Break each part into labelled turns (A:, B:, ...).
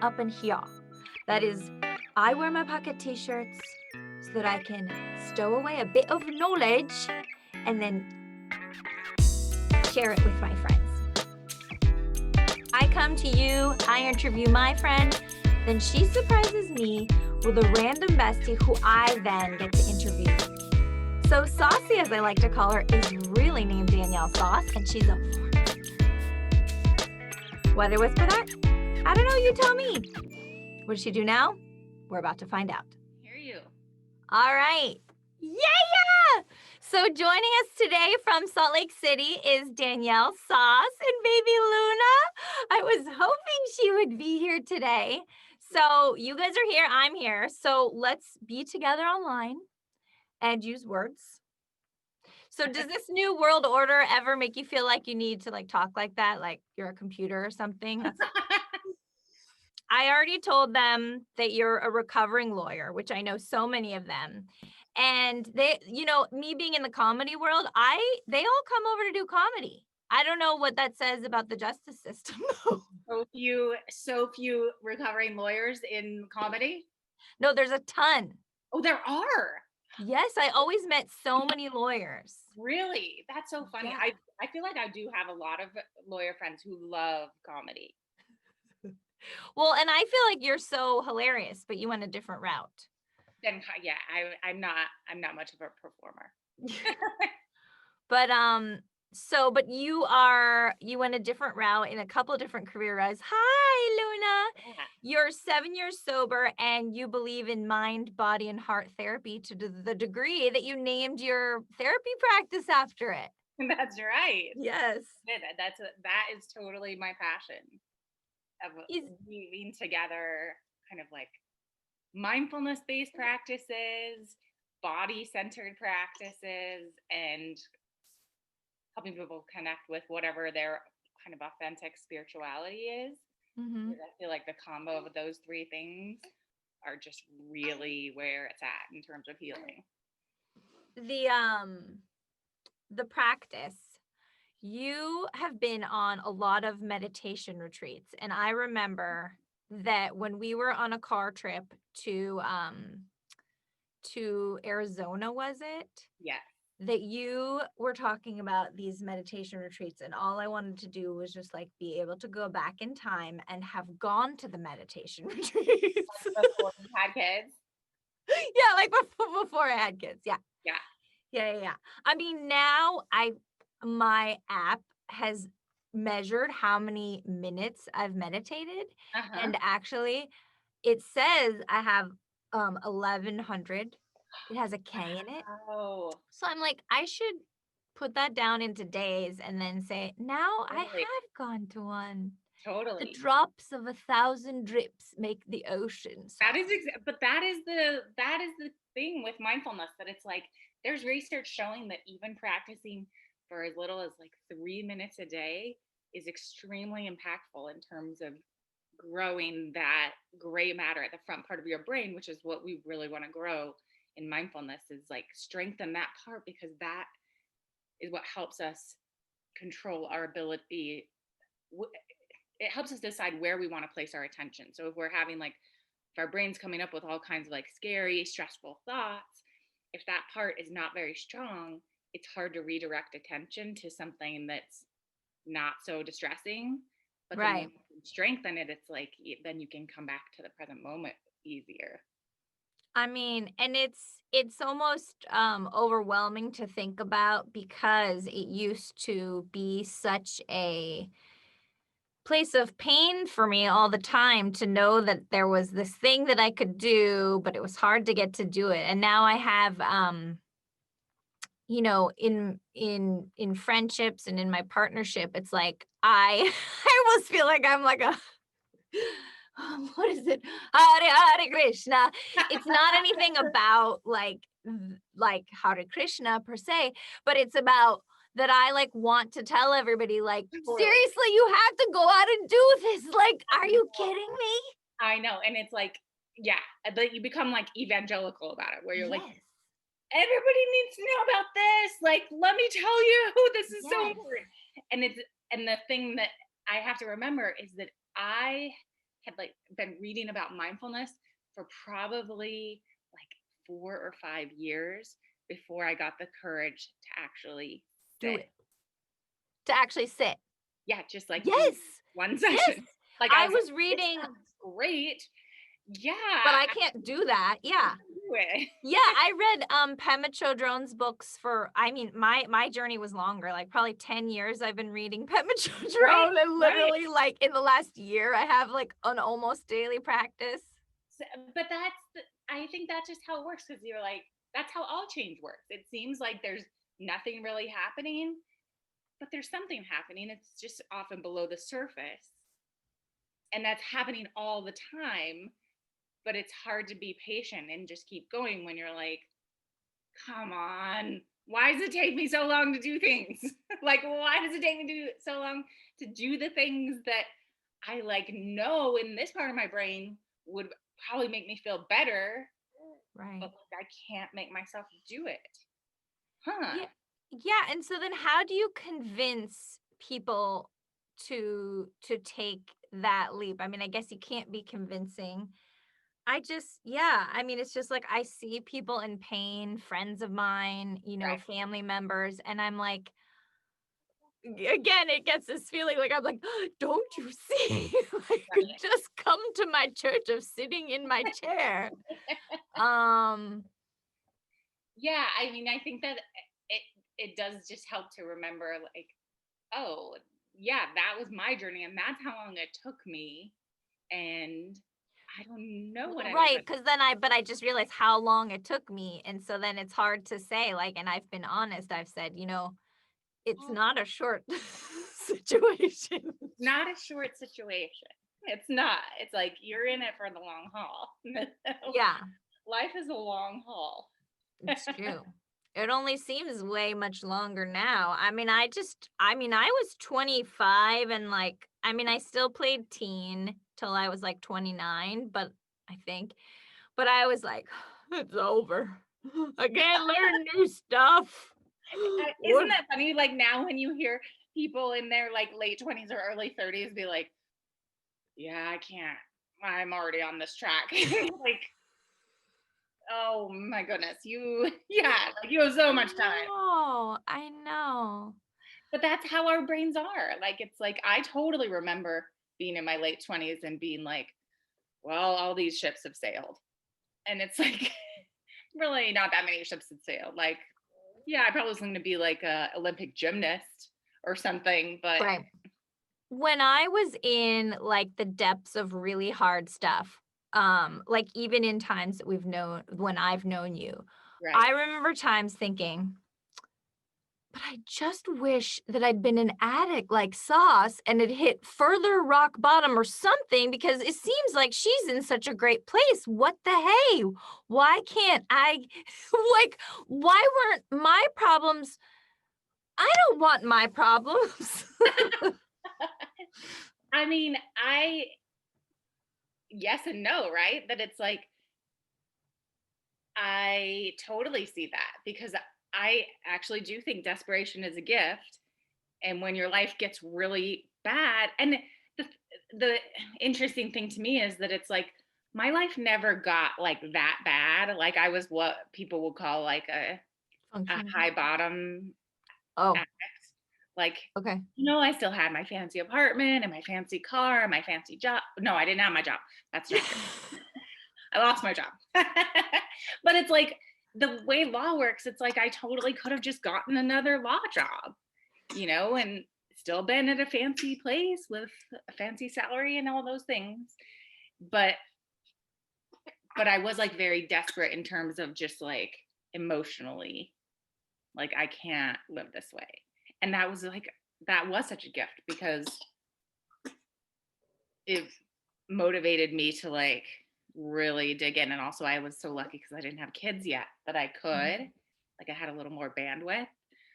A: up in here. That is, I wear my pocket t-shirts so that I can stow away a bit of knowledge and then share it with my friends. I come to you, I interview my friend, then she surprises me with a random bestie who I then get to interview. So Saucy, as I like to call her, is really named Danielle Sauce, and she's a 4. Why did I whisper that? I don't know, you tell me. What does she do now? We're about to find out.
B: Hear you.
A: All right. Yeah! So joining us today from Salt Lake City is Danielle Sauce and baby Luna. I was hoping she would be here today. So you guys are here, I'm here. So let's be together online and use words. So does this new world order ever make you feel like you need to talk like that, like you're a computer or something? I already told them that you're a recovering lawyer, which I know so many of them. And they, me being in the comedy world, they all come over to do comedy. I don't know what that says about the justice system.
B: So few recovering lawyers in comedy.
A: No, there's a ton.
B: Oh, there are.
A: Yes, I always met so many lawyers.
B: Really? That's so funny.
A: Yeah.
B: I feel like I do have a lot of lawyer friends who love comedy.
A: Well, and I feel like you're so hilarious, but you went a different route.
B: Then yeah, I'm not much of a performer.
A: But but you went a different route in a couple of different career routes. Hi, Luna.
B: Yeah.
A: You're 7 years sober and you believe in mind, body, and heart therapy to the degree that you named your therapy practice after it.
B: That's right.
A: Yes.
B: That is totally my passion, of weaving together kind of like mindfulness-based practices, body-centered practices, and helping people connect with whatever their kind of authentic spirituality is.
A: Mm-hmm.
B: I feel like the combo of those three things are just really where it's at in terms of healing.
A: The practice. You have been on a lot of meditation retreats, and I remember that when we were on a car trip to Arizona, was it?
B: Yeah.
A: That you were talking about these meditation retreats, and all I wanted to do was just be able to go back in time and have gone to the meditation retreats.
B: Before you had kids?
A: Yeah, before I had kids. Yeah.
B: Yeah.
A: I mean, now my app has measured how many minutes I've meditated, and actually it says I have 1100. It has a K in it.
B: Oh.
A: So I'm like, I should put that down into days and then say, now I have gone to one.
B: Totally.
A: The drops of 1,000 drips make the ocean.
B: That is the thing with mindfulness, that it's like there's research showing that even practicing for as little as 3 minutes a day is extremely impactful in terms of growing that gray matter at the front part of your brain, which is what we really want to grow in mindfulness, is strengthen that part, because that is what helps us control our ability. It helps us decide where we want to place our attention. So if we're having if our brain's coming up with all kinds of scary, stressful thoughts, if that part is not very strong, it's hard to redirect attention to something that's not so distressing. But then when you strengthen it, it's then you can come back to the present moment easier.
A: I mean, and it's almost overwhelming to think about, because it used to be such a place of pain for me all the time to know that there was this thing that I could do, but it was hard to get to do it. And now I have in friendships and in my partnership, it's I almost feel like I'm a what is it? Hare Krishna. It's not anything about like Hare Krishna per se, but it's about that I want to tell everybody, seriously, you have to go out and do this. Are you kidding me?
B: I know. And it's yeah, but you become evangelical about it, where you're
A: yes.
B: Everybody needs to know about this. Let me tell you, this is so important. And the thing that I have to remember is that I had like been reading about mindfulness for probably like 4 or 5 years before I got the courage to actually
A: Do
B: sit.
A: it. To actually sit.
B: Yeah, just like do
A: Yes.
B: one
A: Yes.
B: session. Like I
A: I
B: was like,
A: was
B: this
A: reading,
B: sounds great. Yeah,
A: but I
B: I
A: can't do that. Yeah.
B: can do it.
A: Yeah, I read Pema Chodron's books for, I mean, my journey was longer, like probably 10 years I've been reading Pema
B: Right,
A: Chodron, and
B: right.
A: literally like in the last year I have like an almost daily practice.
B: So, but I think that's just how it works, because you're like, that's how all change works. It seems like there's nothing really happening, but there's something happening. It's just often below the surface. And that's happening all the time. But it's hard to be patient and just keep going when you're like, come on, why does it take me so long to do things? Like, why does it take me so long to do the things that I like know in this part of my brain would probably make me feel better,
A: Right.
B: but like I can't make myself do it. Huh.
A: Yeah. Yeah, and so then how do you convince people to take that leap? I mean, I guess you can't be convincing. Yeah, I mean, it's just like I see people in pain, friends of mine,
B: Right.
A: family members, and I'm like, again, it gets this feeling like I'm like, don't you see? Like,
B: Right.
A: just come to my church of sitting in my chair. Um,
B: Yeah, I mean, I think that it it does just help to remember, like, oh, yeah, that was my journey, and that's how long it took me, and I don't know what I would
A: right,
B: have.
A: because then but I just realized how long it took me, and so then it's hard to say, like, and I've been honest, I've said, it's
B: Oh,
A: not a short situation.
B: not a short situation. It's not. It's like you're in it for the long haul.
A: Yeah,
B: Life is a long haul.
A: it's true. It only seems way much longer now. I mean, I was 25 and like, I mean, I still played teen till I was like 29, but I think, but I was like, it's over. I can't learn new stuff.
B: Isn't
A: What?
B: that funny? Like now, when you hear people in their like late 20s or early 30s be like, "Yeah, I can't. I'm already on this track." Like, oh my goodness, yeah, like you have so
A: I
B: much time.
A: know. I know.
B: But that's how our brains are. Like, it's like I totally remember being in my late 20s and being like, well, all these ships have sailed. And it's like, really not that many ships had sailed. Like, yeah, I probably was going to be like a Olympic gymnast or something, but
A: Right. When I was in like the depths of really hard stuff, like even in times that when I've known you,
B: right.
A: I remember times thinking, but I just wish that I'd been an addict like Sauce and had hit further rock bottom or something because it seems like she's in such a great place. What the hey? Why can't I like why weren't my problems? I don't want my problems.
B: I mean, yes and no, right? That it's like, I totally see that because I actually do think desperation is a gift. And when your life gets really bad, and the, the interesting thing to me is that it's like, my life never got like that bad. Like I was what people would call like a
A: Functioning.
B: high bottom
A: Oh,
B: addict. Like,
A: okay.
B: I still had my fancy apartment and my fancy car and my fancy job. No, I didn't have my job. That's not true. I lost my job. But it's like the way law works, it's like I totally could have just gotten another law job, and still been at a fancy place with a fancy salary and all those things. But I was like very desperate in terms of just like emotionally, like I can't live this way. And that was such a gift because it motivated me to like really dig in. And also I was so lucky because I didn't have kids yet that I could, like I had a little more bandwidth.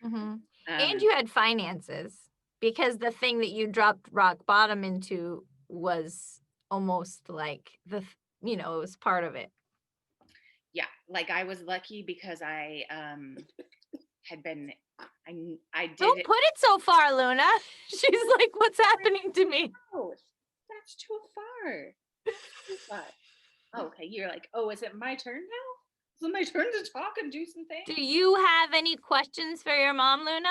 A: Mm-hmm. And
B: Um,
A: you had finances because the thing that you dropped rock bottom into was almost like it was part of it.
B: yeah, like I was lucky because I had been, I did
A: Don't
B: it.
A: put it so far, Luna. She's like, what's happening to me?
B: Oh, That's too far. Too far. Oh, okay, you're like, oh, is it my turn now? Is it my turn to talk and do some things?
A: Do you have any questions for your mom, Luna?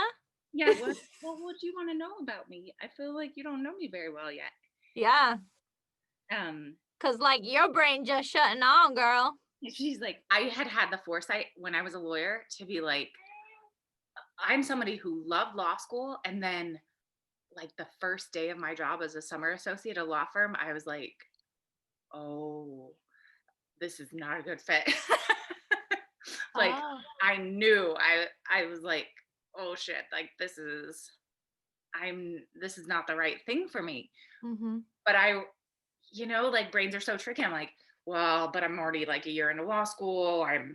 B: Yeah, what would you want to know about me? I feel like you don't know me very well yet.
A: Yeah,
B: Um,
A: because like your brain just shutting on, girl.
B: she's like, I had the foresight when I was a lawyer to be like, I'm somebody who loved law school, and then like the first day of my job as a summer associate at a law firm, I was like, oh, this is not a good fit. Like
A: Oh.
B: I knew I was like, oh shit, like this is not the right thing for me.
A: Mm-hmm.
B: But like brains are so tricky. I'm like, well, but I'm already like a year into law school. I'm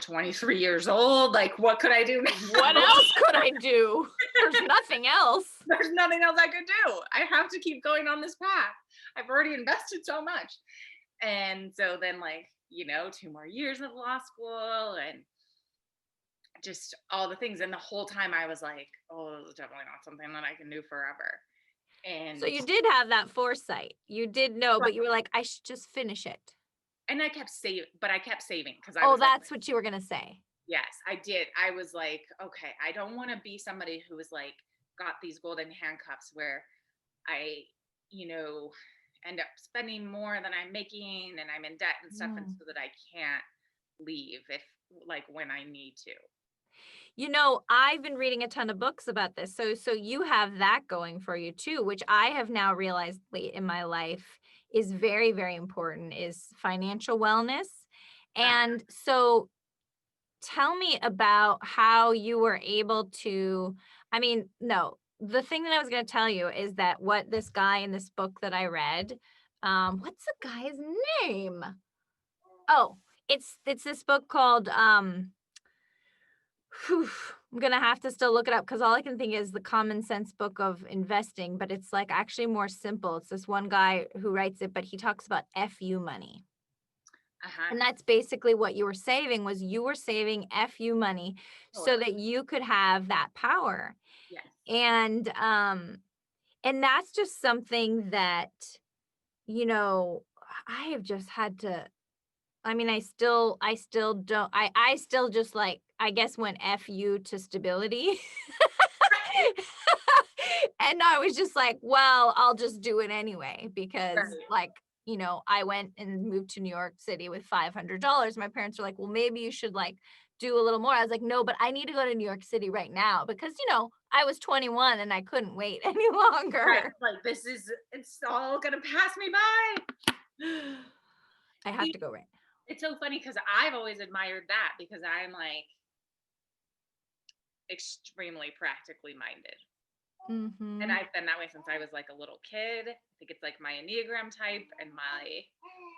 B: 23 years old. Like, what could I do now?
A: What else could I do? There's nothing else.
B: There's nothing else I could do. I have to keep going on this path. I've already invested so much. And so then, like, 2 more years of law school and just all the things. And the whole time I was like, oh, this is definitely not something that I can do forever.
A: So
B: And
A: you did have that foresight. You did know, but you were like, I should just finish it.
B: I kept saving because I
A: Oh,
B: was like,
A: that's what you were gonna say.
B: yes, I did. I was like, okay, I don't want to be somebody who was like got these golden handcuffs where I, end up spending more than I'm making and I'm in debt and stuff, and so that I can't leave if like when I need to.
A: I've been reading a ton of books about this. So you have that going for you too, which I have now realized late in my life is very, very important, is financial wellness. And so tell me about how you were able to, no, the thing that I was going to tell you is that what this guy in this book that I read, what's the guy's name? Oh, it's this book called I'm gonna have to still look it up because all I can think is the Common Sense Book of Investing, but it's like actually more simple. It's this one guy who writes it, but he talks about FU money. And that's basically what you were saving, was you were saving FU money so that you could have that power.
B: Yes.
A: And that's just something that, I have just had to, I still don't, I still just like, I guess went FU to stability. And I was just like, well, I'll just do it anyway because like, I went and moved to New York City with $500. My parents were like, well, maybe you should like do a little more. I was like, no, but I need to go to New York City right now because, I was 21 and I couldn't wait any longer.
B: Right. Like it's all gonna pass me by.
A: I have to go right now.
B: It's so funny because I've always admired that because I'm like extremely practically minded.
A: Mm-hmm.
B: And I've been that way since I was like a little kid. I think it's like my Enneagram type and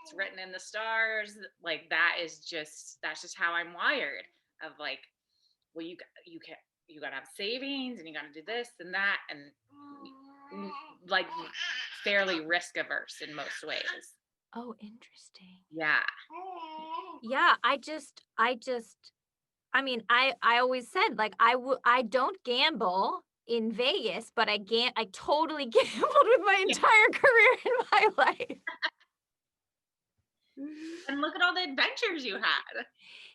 B: it's written in the stars. Like that's just how I'm wired, of like, well, you gotta have savings and you gotta do this and that, and like fairly risk averse in most ways.
A: Oh, interesting.
B: Yeah.
A: Yeah, I always said like I don't gamble in Vegas, but I totally gambled with my entire career in my life.
B: And look at all the adventures you had.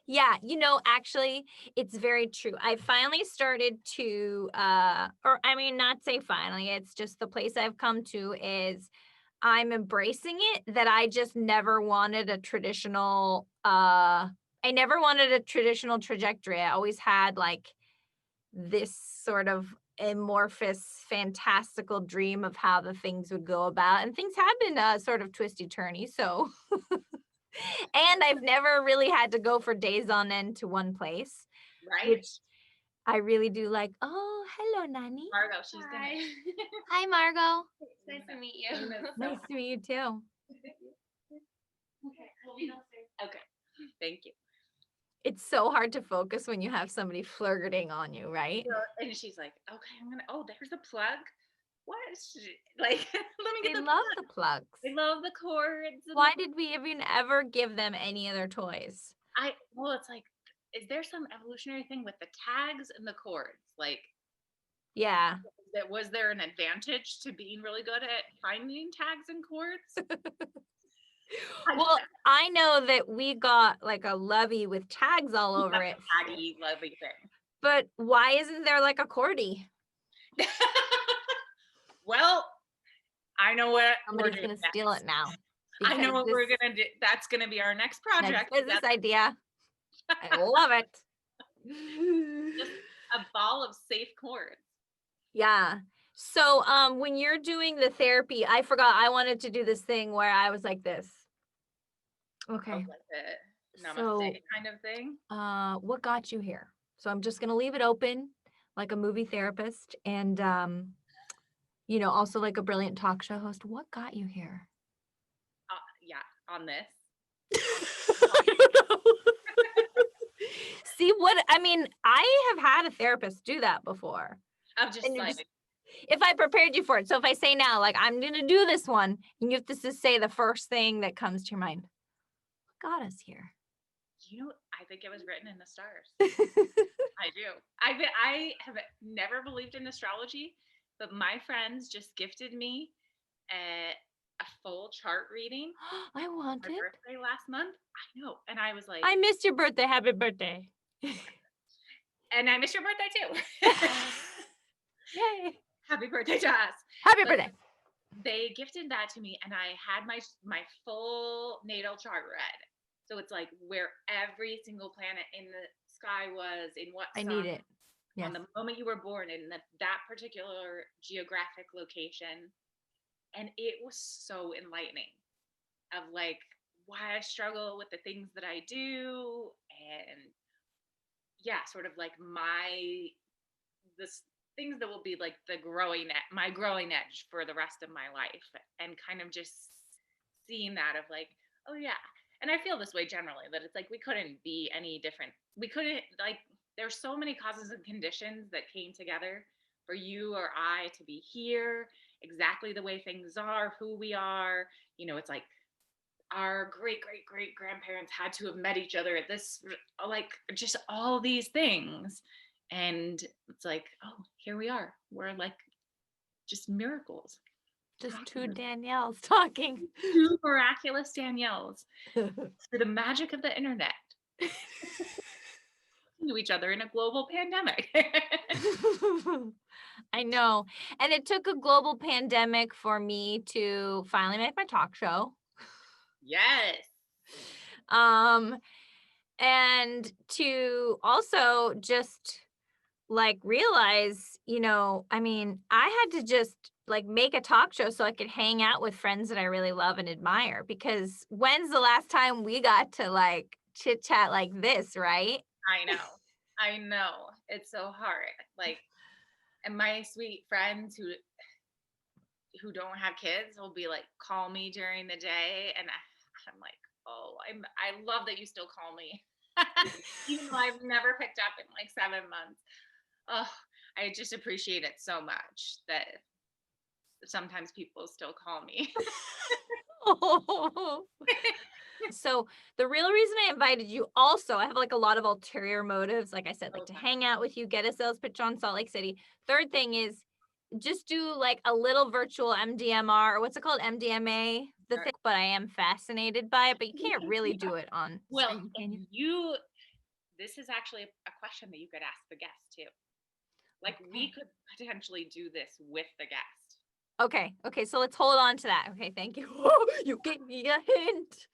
A: Yeah, actually, it's very true. I finally started to, not say finally, it's just the place I've come to is I'm embracing it, that I just never wanted a traditional, I never wanted a traditional trajectory. I always had like this sort of amorphous, fantastical dream of how the things would go about. And things have been sort of twisty turny. So, and I've never really had to go for days on end to one place.
B: Right.
A: Which I really do like. Oh, hello, Nani.
B: Margot, she's gonna.
A: Hi, Margot.
B: It's nice to meet you.
A: Nice to meet you too.
B: Okay. Thank you.
A: It's so hard to focus when you have somebody flirting on you, right?
B: And she's like, okay, there's a plug. What? Like, let me get
A: They love the plugs.
B: They love the cords.
A: Why did we even ever give them any other toys?
B: It's like, is there some evolutionary thing with the tags and the cords? Like,
A: Yeah.
B: Was there an advantage to being really good at finding tags and chords?
A: Well, I know that we got like a lovey with tags all over it.
B: Taggy, lovely thing.
A: But why isn't there like a cordy?
B: Well, I know what
A: Somebody's
B: we're
A: gonna
B: doing
A: steal
B: next.
A: it now.
B: I know what we're
A: because
B: gonna do. That's gonna be our next
A: this
B: project.
A: next business idea. I love it.
B: Just a ball of safe chords.
A: Yeah. So when you're doing the therapy, I forgot I wanted to do this thing where I was like this. Okay.
B: Like a namaste
A: So
B: kind of thing.
A: what got you here? So I'm just gonna leave it open like a movie therapist and you know, also like a brilliant talk show host. What got you here?
B: Yeah, on this.
A: I don't know. See what I mean, I have had a therapist do that before.
B: I'm just
A: And
B: like,
A: if I prepared you for it. So if I say now, like, I'm going to do this one, and you have to just say the first thing that comes to your mind. What got us here?
B: I think it was written in the stars. I do. I have never believed in astrology, but my friends just gifted me a full chart reading.
A: I want
B: My
A: it.
B: birthday last month. I know. And I was like,
A: I missed your birthday. Happy birthday.
B: and I missed your birthday too.
A: Yay.
B: Happy birthday to us.
A: Happy birthday.
B: They gifted that to me, and I had my full natal chart read. So it's like where every single planet in the sky was, in what
A: I
B: sign,
A: need it. Yes.
B: on the moment you were born, in that particular geographic location. And it was so enlightening of like why I struggle with the things that I do, and yeah, sort of like this things that will be like my growing edge for the rest of my life, and kind of just seeing that of like, oh yeah. And I feel this way generally, that it's like we couldn't be any different. We couldn't, like, there's so many causes and conditions that came together for you or I to be here exactly the way things are, who we are. It's like our great great great grandparents had to have met each other at this, like, just all these things. And it's like, oh, here we are. We're like just miracles.
A: Just two Danielles talking.
B: Two miraculous Danielles through the magic of the internet. To each other in a global pandemic.
A: I know. And it took a global pandemic for me to finally make my talk show.
B: Yes.
A: And to also just like realize, I mean, I had to just like make a talk show so I could hang out with friends that I really love and admire, because when's the last time we got to like chit chat like this, right?
B: I know. It's so hard. Like, and my sweet friends who don't have kids will be like, call me during the day, and I'm like, oh, I love that you still call me. Even though I've never picked up in like 7 months. Oh, I just appreciate it so much that sometimes people still call me.
A: Oh. So the real reason I invited you also, I have like a lot of ulterior motives. Like I said, like to hang out with you, get a sales pitch on Salt Lake City. Third thing is just do like a little virtual MDMR, or what's it called? MDMA, the thing, but I am fascinated by it, but you can't really do it on screen, can you?
B: This is actually a question that you could ask the guest too. Like, we could potentially do this with the guest.
A: Okay, so let's hold on to that. Okay, thank you. You gave me a hint.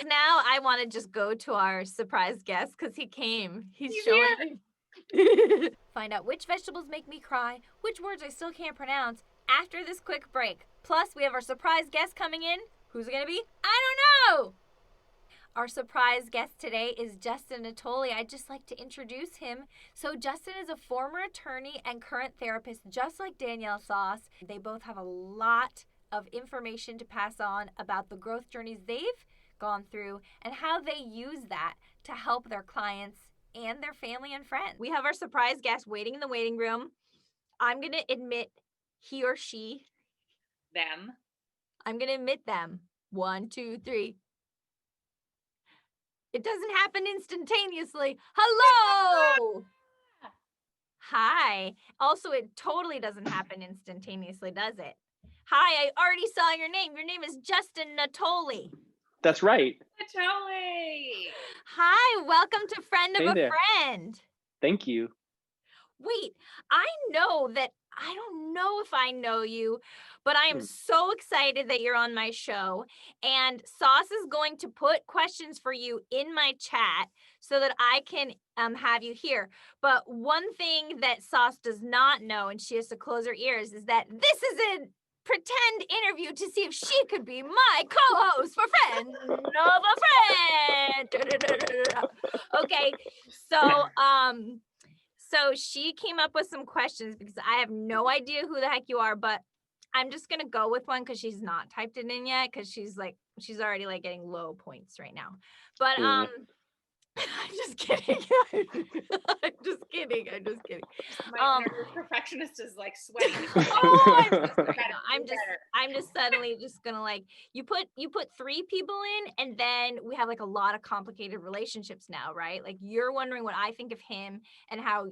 A: Now I want to just go to our surprise guest because he came. He's showing. Find out which vegetables make me cry, which words I still can't pronounce, after this quick break. Plus, we have our surprise guest coming in. Who's it going to be? I don't know! Our surprise guest today is Justin Natoli. I'd just like to introduce him. So Justin is a former attorney and current therapist, just like Danielle Sauce. They both have a lot of information to pass on about the growth journeys they've gone through and how they use that to help their clients and their family and friends. We have our surprise guest waiting in the waiting room. I'm going to admit he or she.
B: Them.
A: I'm going to admit them. 1, 2, 3. It doesn't happen instantaneously. Hello! Hi. Also, it totally doesn't happen instantaneously, does it? Hi, I already saw your name. Your name is Justin Natoli.
C: That's right.
B: Totally.
A: Hi, welcome to Friend of
C: Hey
A: a
C: there.
A: Friend.
C: Thank you.
A: Wait, I know that I don't know if I know you, but I am so excited that you're on my show. And Sauce is going to put questions for you in my chat so that I can have you here. But one thing that Sauce does not know, and she has to close her ears, is that this is a pretend interview to see if she could be my co-host for Friend of a Friend. Okay, so so she came up with some questions because I have no idea who the heck you are, but I'm just gonna go with one because she's not typed it in yet because she's already like getting low points right now. But I'm just kidding. I'm just kidding. I'm just kidding.
B: My inner perfectionist is like sweating.
A: Oh, I'm just,
B: Better,
A: I'm
B: do
A: just,
B: better.
A: I'm just suddenly just gonna like you put 3 people in, and then we have like a lot of complicated relationships now, right? Like you're wondering what I think of him and how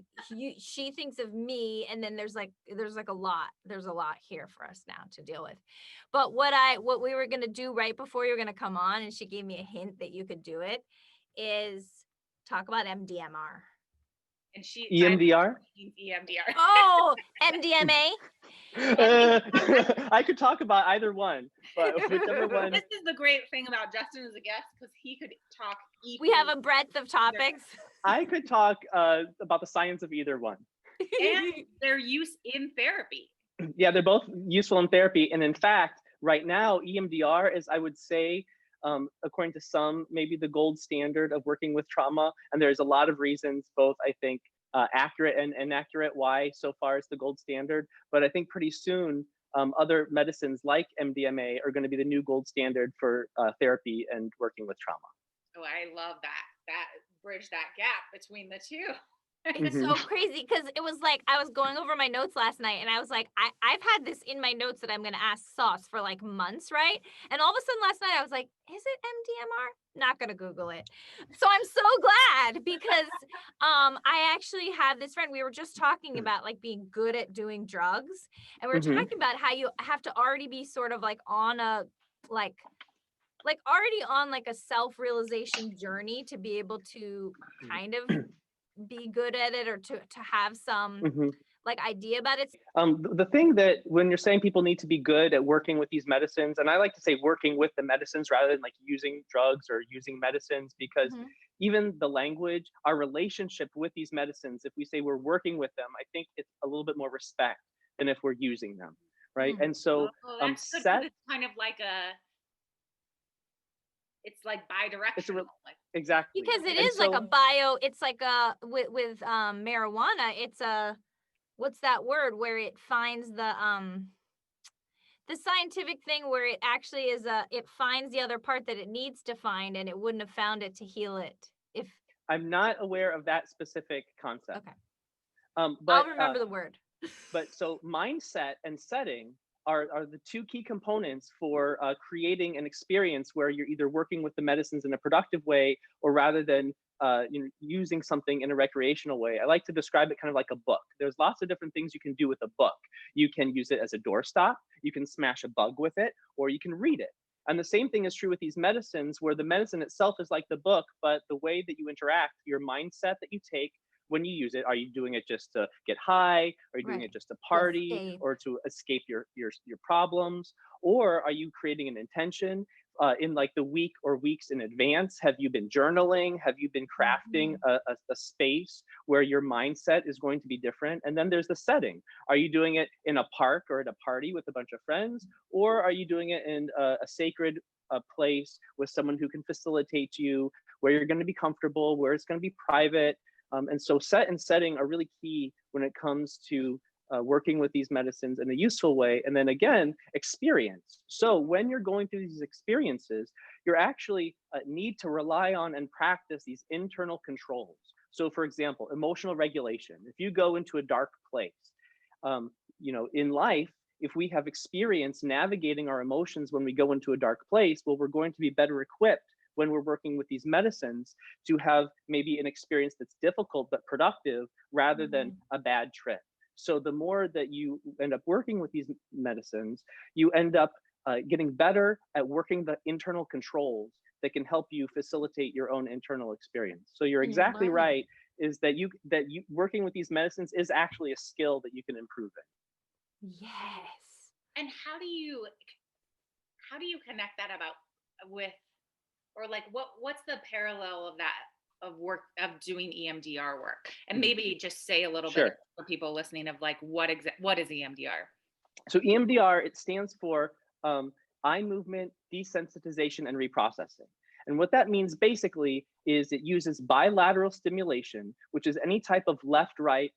A: she thinks of me, and then there's a lot here for us now to deal with. But what we were gonna do right before you were gonna come on, and she gave me a hint that you could do it, is talk about MDMR.
B: And she
C: EMDR?
B: EMDR.
A: Oh, MDMA.
C: I could talk about either one, but whichever one.
B: This is the great thing about Justin as a guest because he could talk.
A: We have a breadth of topics.
C: I could talk about the science of either one.
B: And their use in therapy.
C: Yeah, they're both useful in therapy. And in fact, right now, EMDR is, I would say, according to some, maybe the gold standard of working with trauma. And there's a lot of reasons, both, I think, accurate and inaccurate, why so far it's the gold standard. But I think pretty soon, other medicines like MDMA are going to be the new gold standard for therapy and working with trauma.
B: Oh, I love that. That bridge that gap between the two.
A: It's so crazy because it was like I was going over my notes last night and I was like, I've had this in my notes that I'm going to ask Sauce for like months, right? And all of a sudden last night I was like, is it MDMR? Not going to Google it. So I'm so glad because I actually have this friend. We were just talking about like being good at doing drugs, and we were talking about how you have to already be sort of like on a like already on like a self-realization journey to be able to kind of be good at it or to have some like idea about it.
C: The thing that when you're saying people need to be good at working with these medicines, and I like to say working with the medicines rather than like using drugs or using medicines, because even the language, our relationship with these medicines, if we say we're working with them, I think it's a little bit more respect than if we're using them, right? And so
B: that's good, 'cause it's kind of like it's like bi-directional.
C: Exactly.
A: Because it is like a bio, it's like a with marijuana, it's a, what's that word where it finds the scientific thing where it actually is it finds the other part that it needs to find, and it wouldn't have found it to heal it if.
C: I'm not aware of that specific concept.
A: Okay.
C: But
A: I'll remember the word.
C: But so mindset and setting are the two key components for creating an experience where you're either working with the medicines in a productive way or rather than using something in a recreational way. I like to describe it kind of like a book. There's lots of different things you can do with a book. You can use it as a doorstop, you can smash a bug with it, or you can read it. And the same thing is true with these medicines, where the medicine itself is like the book, but the way that you interact, your mindset that you take when you use it, are you doing it just to get high? Are you doing it just to party or to escape your problems? Or are you creating an intention in like the week or weeks in advance? Have you been journaling? Have you been crafting a space where your mindset is going to be different? And then there's the setting. Are you doing it in a park or at a party with a bunch of friends? Or are you doing it in a sacred place with someone who can facilitate you, where you're going to be comfortable, where it's going to be private? And so set and setting are really key when it comes to working with these medicines in a useful way. And then again, experience. So when you're going through these experiences, you're actually need to rely on and practice these internal controls. So for example, emotional regulation. If you go into a dark place, in life, if we have experience navigating our emotions when we go into a dark place, well, we're going to be better equipped when we're working with these medicines to have maybe an experience that's difficult but productive rather than a bad trip. So the more that you end up working with these medicines, you end up getting better at working the internal controls that can help you facilitate your own internal experience. So you're exactly right, is that you working with these medicines is actually a skill that you can improve in.
A: Yes.
B: And how do you connect that about with, or like what's the parallel of that, of work, of doing EMDR work? And maybe just say a little bit for people listening of like what is EMDR?
C: So EMDR, it stands for eye movement desensitization and reprocessing. And what that means basically is it uses bilateral stimulation, which is any type of left-right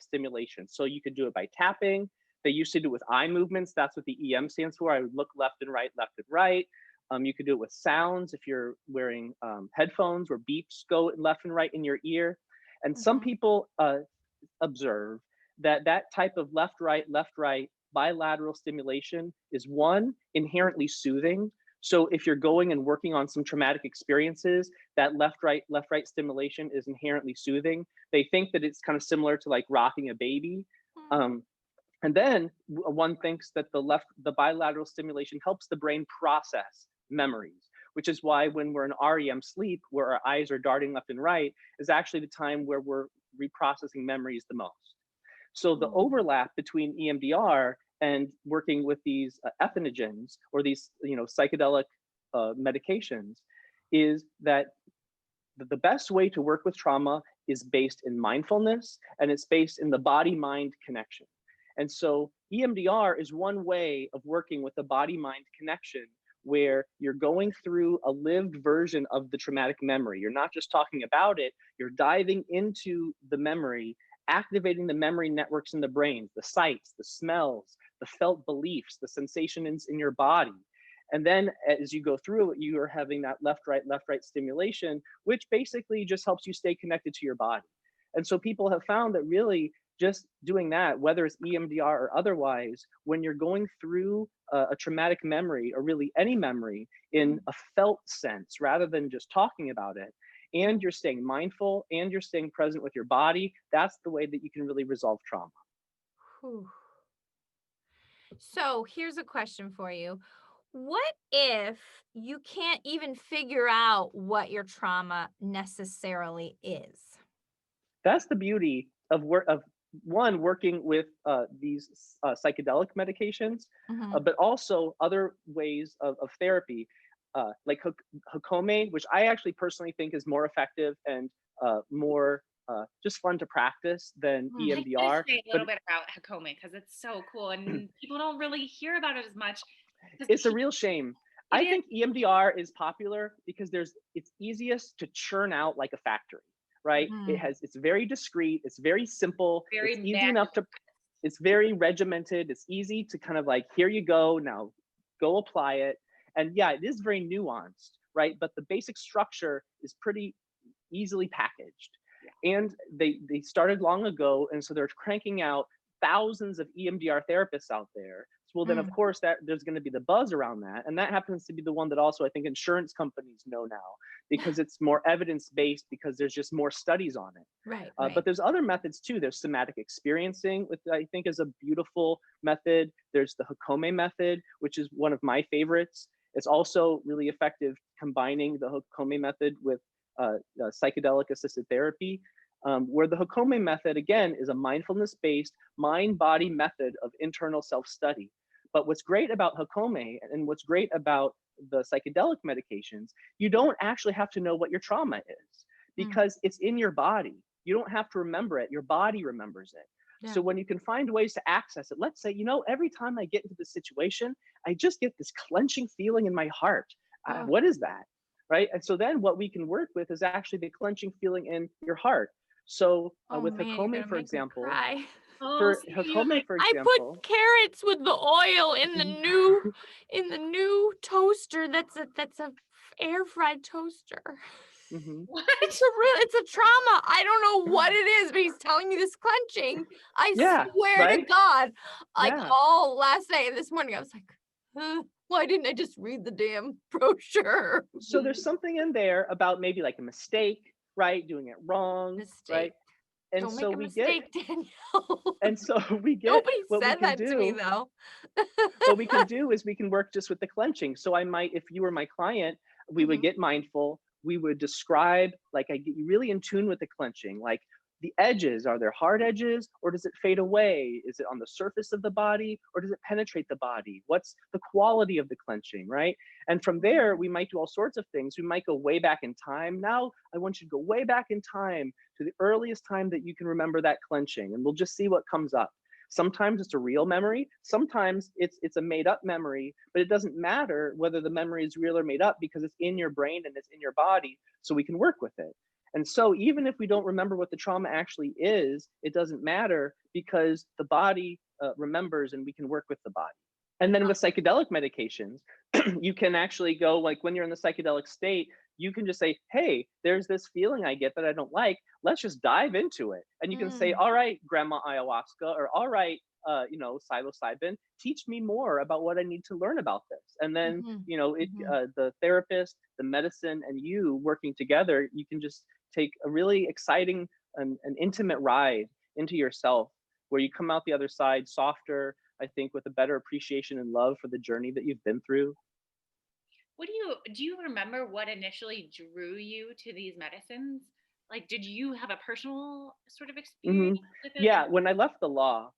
C: stimulation. So you could do it by tapping. They used to do it with eye movements. That's what the EM stands for. I would look left and right, left and right. You could do it with sounds if you're wearing headphones where beeps go left and right in your ear. And some people observe that that type of left, right bilateral stimulation is one, inherently soothing. So if you're going and working on some traumatic experiences, that left, right stimulation is inherently soothing. They think that it's kind of similar to like rocking a baby. And then one thinks that the bilateral stimulation helps the brain process memories, which is why when we're in REM sleep, where our eyes are darting left and right, is actually the time where we're reprocessing memories the most. So the overlap between EMDR and working with these entheogens or these psychedelic medications is that the best way to work with trauma is based in mindfulness, and it's based in the body-mind connection. And so EMDR is one way of working with the body-mind connection where you're going through a lived version of the traumatic memory. You're not just talking about it, you're diving into the memory, activating the memory networks in the brain, the sights, the smells, the felt beliefs, the sensations in your body. And then as you go through it, you are having that left, right stimulation, which basically just helps you stay connected to your body. And so people have found that really just doing that, whether it's EMDR or otherwise, when you're going through a traumatic memory or really any memory in a felt sense, rather than just talking about it, and you're staying mindful and you're staying present with your body, that's the way that you can really resolve trauma.
A: Whew. So here's a question for you. What if you can't even figure out what your trauma necessarily is?
C: That's the beauty of working with these psychedelic medications, but also other ways of therapy, like Hakome, which I actually personally think is more effective and more just fun to practice than EMDR.
B: Say a little bit about Hakome because it's so cool and people don't really hear about it as much.
C: It's a real shame. I think EMDR is popular because it's easiest to churn out like a factory, right? It's very discreet, it's very simple, it's easy enough to, it's very regimented, it's easy to kind of like, here you go, now go apply it. And yeah, it is very nuanced, right? But the basic structure is pretty easily packaged. And they started long ago, and so they're cranking out thousands of EMDR therapists out there. Well, then of course that there's going to be the buzz around that, and that happens to be the one that also I think insurance companies know now because it's more evidence-based because there's just more studies on it.
A: Right.
C: But there's other methods too. There's somatic experiencing, which I think is a beautiful method. There's the Hakome method, which is one of my favorites. It's also really effective combining the Hakome method with psychedelic assisted therapy. Where the Hakome method, again, is a mindfulness-based mind-body method of internal self-study. But what's great about Hakome and what's great about the psychedelic medications, you don't actually have to know what your trauma is because it's in your body. You don't have to remember it. Your body remembers it. Yeah. So when you can find ways to access it, let's say, every time I get into this situation, I just get this clenching feeling in my heart. What is that? Right? And so then what we can work with is actually the clenching feeling in your heart. So with Hakome, for example, I
A: put carrots with the oil in the new toaster. That's a air fried toaster.
B: What?
A: It's a trauma. I don't know what it is, but he's telling me this clenching. I swear to God, all last night and this morning, I was like, Why didn't I just read the damn brochure?
C: So there's something in there about maybe like a mistake, right? Doing it wrong, right?
A: Mistake.
C: And
A: Don't
C: so
A: make a
C: we get,
A: mistake, Danielle.
C: and so we get
A: Nobody
C: what we
A: said
C: can
A: that to me
C: do.
A: though.
C: What we can do is we can work just with the clenching. So I might, if you were my client, we would
A: Mhm.
C: get mindful. We would describe, like, I get you really in tune with the clenching, like the edges. Are there hard edges, or does it fade away? Is it on the surface of the body, or does it penetrate the body? What's the quality of the clenching, right? And from there, we might do all sorts of things. We might go way back in time. Now, I want you to go way back in time to the earliest time that you can remember that clenching, and we'll just see what comes up. Sometimes it's a real memory. Sometimes it's a made up memory, but it doesn't matter whether the memory is real or made up because it's in your brain and it's in your body, so we can work with it. And so even if we don't remember what the trauma actually is, it doesn't matter because the body remembers and we can work with the body. And then with psychedelic medications, you can actually go, like when you're in the psychedelic state, you can just say, hey, there's this feeling I get that I don't like. Let's just dive into it. And you can say,
A: Mm.
C: all right, Grandma Ayahuasca, or all right, psilocybin, teach me more about what I need to learn about this. And then,
A: Mhm.
C: the therapist, the medicine, and you working together, you can just take a really exciting and intimate ride into yourself where you come out the other side softer, I think, with a better appreciation and love for the journey that you've been through.
B: What do you remember what initially drew you to these medicines? Like, did you have a personal sort of
C: Hmm.
B: experience with it?
C: Yeah, when I left the law,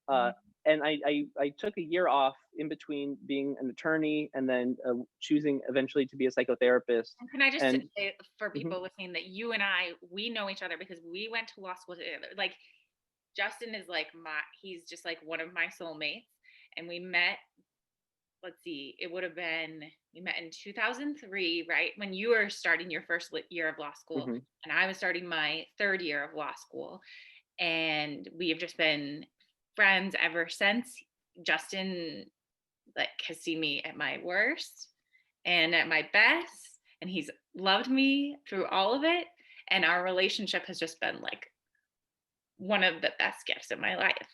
C: uh,
B: Mhm.
C: and I took a year off in between being an attorney and then choosing eventually to be a psychotherapist.
B: And can I just
C: And
B: say for
C: mhm,
B: people listening that you and I, we know each other because we went to law school together. Like Justin is like he's just like one of my soulmates. And we met, let's see, it would have been, we met in 2003, right? When you were starting your first year of law school,
C: mhm.
B: and I was starting my third year of law school. And we have just been friends ever since. Justin like has seen me at my worst and at my best, and he's loved me through all of it, and our relationship has just been like one of the best gifts of my life.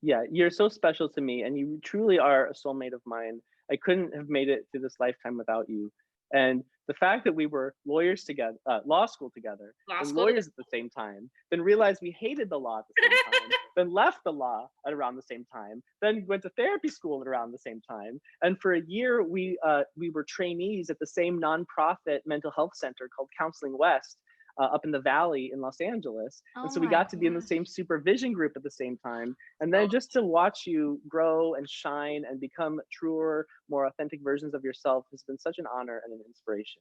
C: Yeah, you're so special to me, and you truly are a soulmate of mine. I couldn't have made it through this lifetime without you. And the fact that we were lawyers together, law school together,
B: Law
C: then
B: school together.
C: lawyers at the same time, then realized we hated the law at the same time, then left the law at around the same time, then went to therapy school at around the same time. And for a year, we were trainees at the same nonprofit mental health center called Counseling West, up in the valley in Los Angeles. And
A: Oh
C: so we
A: my
C: got to be in the
A: gosh.
C: same supervision group at the same time. And
B: Oh,
C: then just to watch you grow and shine and become truer, more authentic versions of yourself has been such an honor and an inspiration.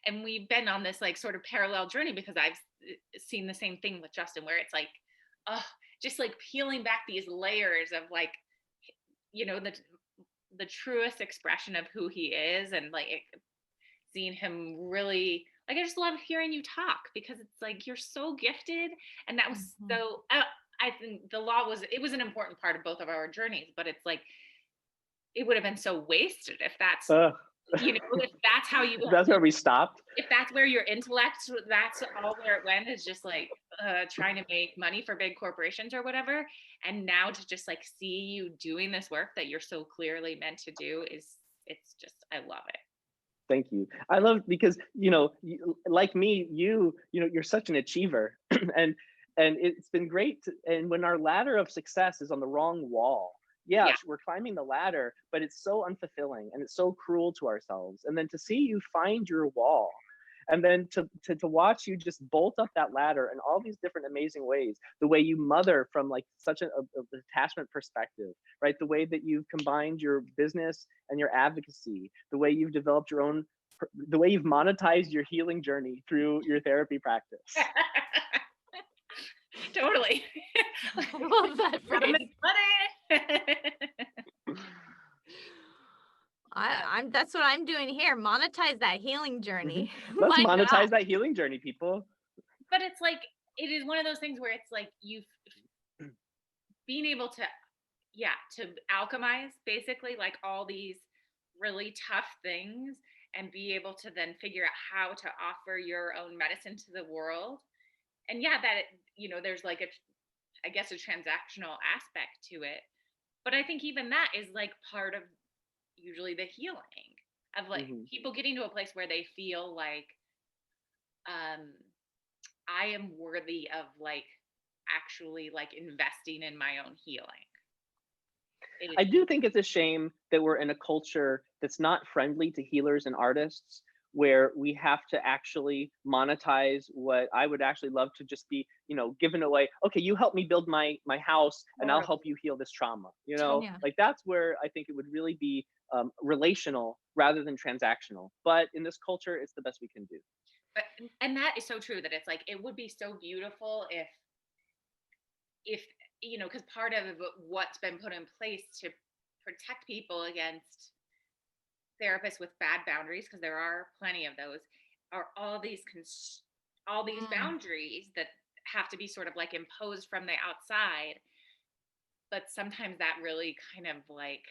B: and we've been on this like sort of parallel journey because I've seen the same thing with Justin where it's like, oh, just like peeling back these layers of like, the truest expression of who he is, and like seeing him really, like, I just love hearing you talk because it's like you're so gifted. And that was
A: Mhm.
B: so I think the law was, it was an important part of both of our journeys, but it's like it would have been so wasted if that's,
C: Ugh.
B: if that's how you,
C: That's where we stopped.
B: if that's where your intellect, that's all where it went, is just like trying to make money for big corporations or whatever. And now to just like see you doing this work that you're so clearly meant to do is, it's just, I love it.
C: Thank you. I love because like me, you're such an achiever, and it's been great. And when our ladder of success is on the wrong wall, yeah,
B: Yeah.
C: we're climbing the ladder, but it's so unfulfilling and it's so cruel to ourselves. And then to see you find your wall, and then to watch you just bolt up that ladder in all these different amazing ways, the way you mother from like such a attachment perspective, right? The way that you've combined your business and your advocacy, the way you've developed your own, the way you've monetized your healing journey through your therapy practice.
B: Totally.
A: I love that
B: Gotta
A: phrase.
B: make money.
A: I'm that's what I'm doing here. Monetize that healing
C: Mhm.
A: journey.
C: Let's
A: My God.
C: monetize that healing journey, people.
B: But it's like, it is one of those things where it's like you being able to, yeah, to alchemize basically like all these really tough things and be able to then figure out how to offer your own medicine to the world. And yeah, that there's like I guess a transactional aspect to it. But I think even that is like part of, usually the healing of like
C: Mhm.
B: people getting to a place where they feel like I am worthy of like actually like investing in my own healing. It
C: I
B: is
C: do think it's a shame that we're in a culture that's not friendly to healers and artists, where we have to actually monetize what I would actually love to just be, given away. Okay, you help me build my house, and I'll help
B: totally,
C: you heal this trauma.
B: totally.
A: Yeah.
C: Like that's where I think it would really be relational rather than transactional. But in this culture, it's the best we can do.
B: But and that is so true that it's like it would be so beautiful if because part of what's been put in place to protect people against therapists with bad boundaries, because there are plenty of those, are all these
A: Mm,
B: boundaries that have to be sort of like imposed from the outside, but sometimes that really kind of like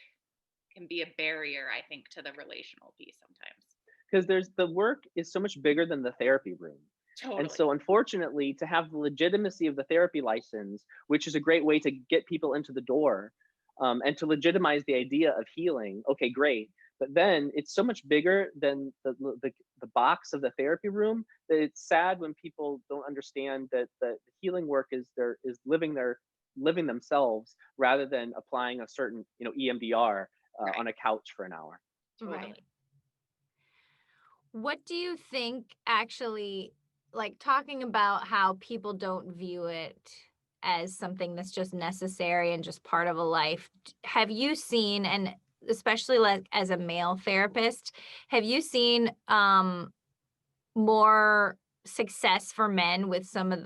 B: can be a barrier, I think, to the relational piece sometimes.
C: Because there's the work is so much bigger than the therapy room. And
B: Totally.
C: so unfortunately, to have the legitimacy of the therapy license, which is a great way to get people into the door, and to legitimize the idea of healing, okay, great. But then it's so much bigger than the box of the therapy room that it's sad when people don't understand that the healing work is living themselves rather than applying a certain EMDR
B: Right.
C: on a couch for an hour.
B: Totally.
A: right. What do you think actually, like talking about how people don't view it as something that's just necessary and just part of a life? Have you seen, and especially like as a male therapist, have you seen more success for men with some of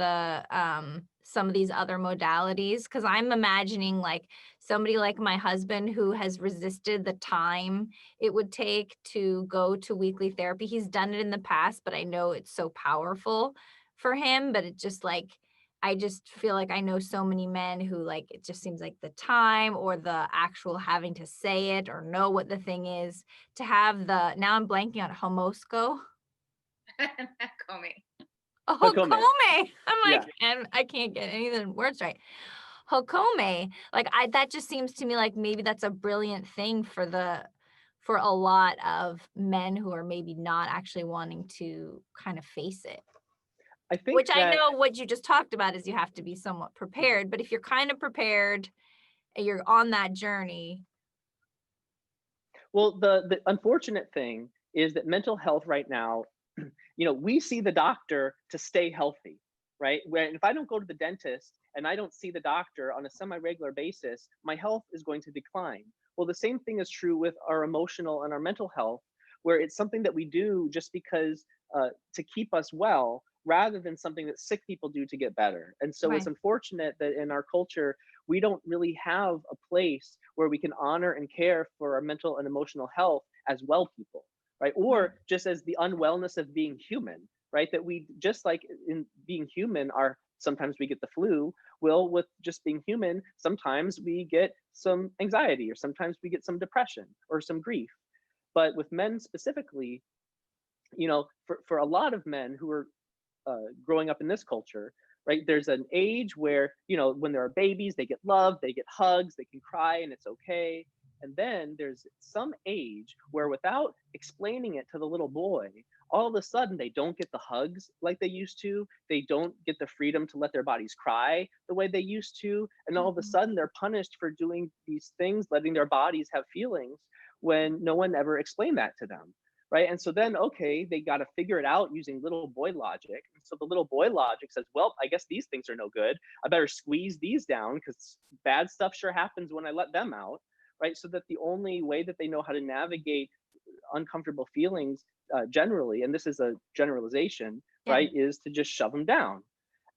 A: these other modalities? Because I'm imagining like somebody like my husband who has resisted the time it would take to go to weekly therapy. He's done it in the past, but I know it's so powerful for him. But it just like I just feel like I know so many men who like it just seems like the time or the actual having to say it or know what the thing is to have the now I'm blanking on homosco.
B: Comey.
A: Oh,
C: Hokome,
A: Hokome. I'm
C: yeah.
A: like, and I can't get any of the words right. Hokome. Like I that just seems to me like maybe that's a brilliant thing for a lot of men who are maybe not actually wanting to kind of face it.
C: I think
A: Which I
C: that
A: know what you just talked about is you have to be somewhat prepared, but if you're kind of prepared and you're on that journey.
C: well, the unfortunate thing is that mental health right now, we see the doctor to stay healthy, right? When if I don't go to the dentist and I don't see the doctor on a semi-regular basis, my health is going to decline. Well, the same thing is true with our emotional and our mental health, where it's something that we do just because to keep us well, rather than something that sick people do to get better. And so it's
A: Right.
C: unfortunate that in our culture, we don't really have a place where we can honor and care for our mental and emotional health as well people, right?
A: Right.
C: Or just as the unwellness of being human, right? That we just like in being human are sometimes we get the flu. Well, with just being human, sometimes we get some anxiety or sometimes we get some depression or some grief. But with men specifically, for a lot of men who are growing up in this culture, right? There's an age where, when there are babies, they get love, they get hugs, they can cry, and it's okay. And then there's some age where, without explaining it to the little boy, all of a sudden they don't get the hugs like they used to. They don't get the freedom to let their bodies cry the way they used to. And all of a
A: Mhm.
C: sudden they're punished for doing these things, letting their bodies have feelings when no one ever explained that to them, right? And so then, okay, they got to figure it out using little boy logic. And so the little boy logic says, well, I guess these things are no good. I better squeeze these down because bad stuff sure happens when I let them out, right? So that the only way that they know how to navigate uncomfortable feelings generally, and this is a generalization,
A: Yeah.
C: right, is to just shove them down.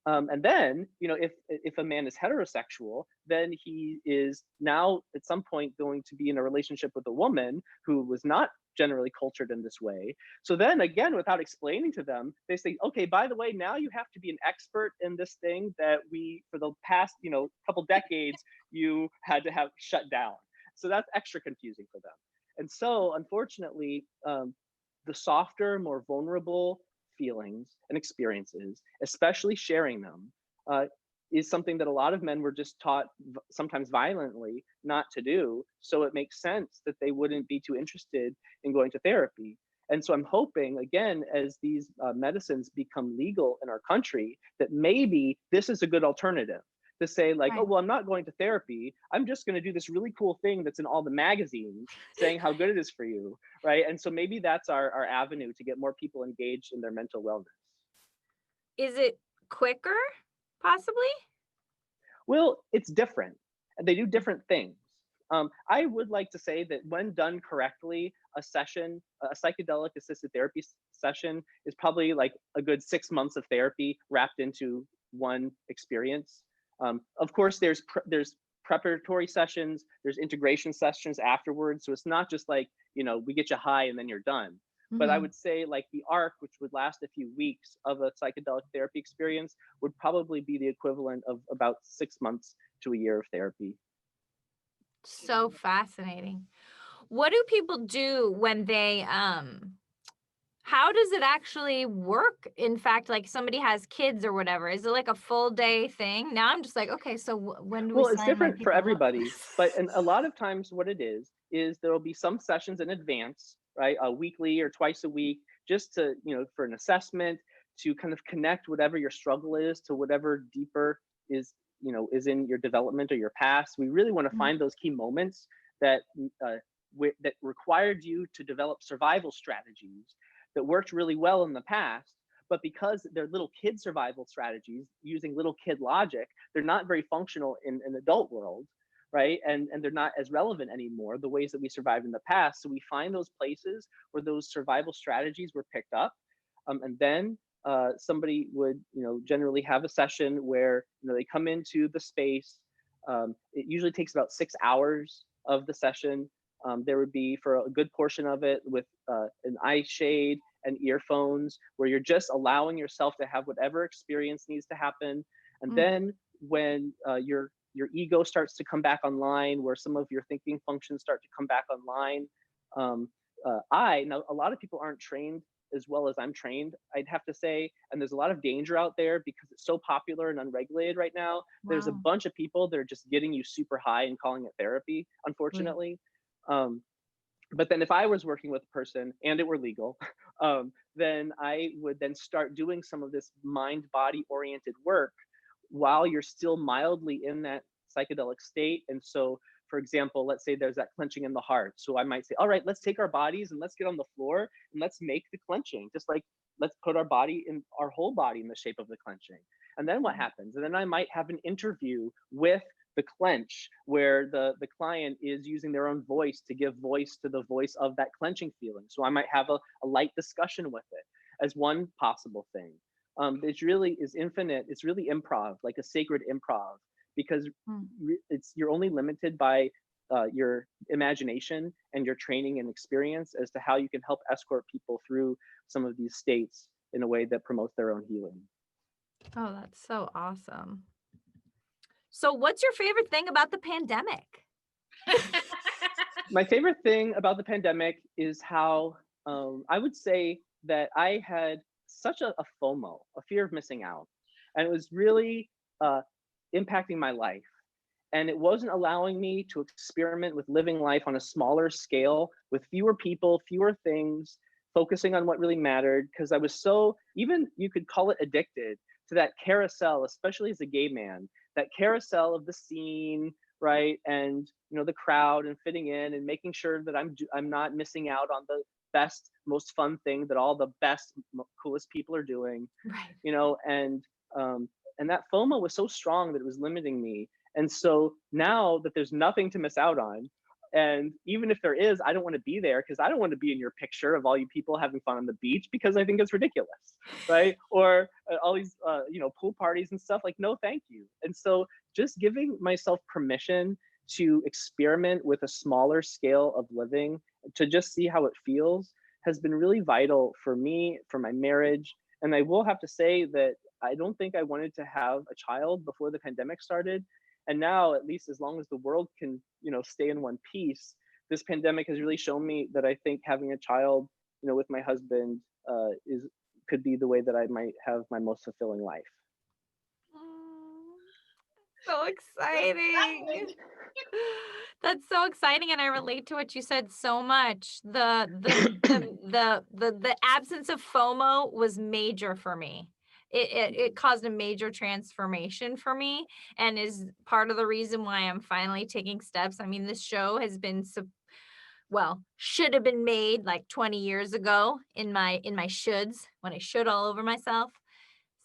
C: And then, if a man is heterosexual, then he is now at some point going to be in a relationship with a woman who was not generally cultured in this way. So then again, without explaining to them, they say, okay, by the way, now you have to be an expert in this thing that we, for the past, couple decades, you had to have shut down. So that's extra confusing for them. And so, unfortunately, the softer, more vulnerable feelings and experiences, especially sharing them, uh, is something that a lot of men were just taught, sometimes violently, not to do. So it makes sense that they wouldn't be too interested in going to therapy. And so I'm hoping, again, as these medicines become legal in our country, that maybe this is a good alternative to say, like, oh,
A: Right.
C: well, I'm not going to therapy. I'm just going to do this really cool thing that's in all the magazines saying how good it is for you. Right. And so maybe that's our avenue to get more people engaged in their mental wellness.
A: Is it quicker, possibly?
C: Well, it's different. They do different things. I would like to say that when done correctly, a psychedelic assisted therapy session is probably like a good 6 months of therapy wrapped into one experience. Of course, there's preparatory sessions, there's integration sessions afterwards. So it's not just like, we get you high and then you're done. But I
A: Mhm.
C: would say like the arc, which would last a few weeks of a psychedelic therapy experience, would probably be the equivalent of about 6 months to a year of therapy.
A: So fascinating. What do people do when how does it actually work? In fact, like somebody has kids or whatever, is it like a full day thing? Now I'm just like, okay, so when do we
C: Well, it's
A: sign my
C: different for
A: people up?
C: everybody, but and a lot of times what it is there will be some sessions in advance, right? A weekly or twice a week, just to, for an assessment, to kind of connect whatever your struggle is to whatever deeper is, is in your development or your past. We really want to
A: Mm,
C: find those key moments that that required you to develop survival strategies that worked really well in the past, but because they're little kid survival strategies using little kid logic, they're not very functional in an adult world, right? And they're not as relevant anymore, the ways that we survived in the past. So we find those places where those survival strategies were picked up, and then somebody would, generally have a session where, they come into the space. It usually takes about 6 hours of the session. There would be, for a good portion of it, with an eye shade and earphones, where you're just allowing yourself to have whatever experience needs to happen. And
A: mm.
C: then when your ego starts to come back online, where some of your thinking functions start to come back online, um, I now, a lot of people aren't trained as well as I'm trained, I'd have to say, and there's a lot of danger out there because it's so popular and unregulated right now. There's a
A: Wow.
C: bunch of people that are just getting you super high and calling it therapy,
A: Right.
C: unfortunately. Um, but then if I was working with a person and it were legal, then I would then start doing some of this mind body oriented work while you're still mildly in that psychedelic state. And so, for example, let's say there's that clenching in the heart. So I might say, all right, let's take our bodies and let's get on the floor and let's make the clenching, just like let's put our whole body in the shape of the clenching. And then what
A: Mm.
C: happens? And then I might have an interview with the clench, where the client is using their own voice to give voice to the voice of that clenching feeling. So I might have a light discussion with it as one possible thing. It really is infinite. It's really improv, like a sacred improv, because
A: Mm.
C: you're only limited by your imagination and your training and experience as to how you can help escort people through some of these states in a way that promotes their own healing.
A: Oh, that's so awesome. So what's your favorite thing about the pandemic?
C: My favorite thing about the pandemic is how I would say that I had such a FOMO, a fear of missing out, and it was really uh, impacting my life. And it wasn't allowing me to experiment with living life on a smaller scale with fewer people, fewer things, focusing on what really mattered. Because I was so, even you could call it addicted to that carousel, especially as a gay man, that carousel of the scene, right? And, the crowd and fitting in and making sure that I'm not missing out on the best, most fun thing that all the best, coolest people are doing,
A: Right.
C: you know, and um, and that FOMO was so strong that it was limiting me. And so now that there's nothing to miss out on, and even if there is, I don't want to be there because I don't want to be in your picture of all you people having fun on the beach because I think it's ridiculous, right? Or all these, pool parties and stuff. Like, no, thank you. And so just giving myself permission to experiment with a smaller scale of living, to just see how it feels, has been really vital for me, for my marriage. And I will have to say that I don't think I wanted to have a child before the pandemic started. And now, at least as long as the world can, stay in one piece, this pandemic has really shown me that I think having a child, with my husband, is could be the way that I might have my most fulfilling life.
A: Mm. So exciting. That's so exciting, and I relate to what you said so much. The absence of FOMO was major for me. It caused a major transformation for me, and is part of the reason why I'm finally taking steps. I mean, this show has been should have been made like 20 years ago in my shoulds, when I should all over myself.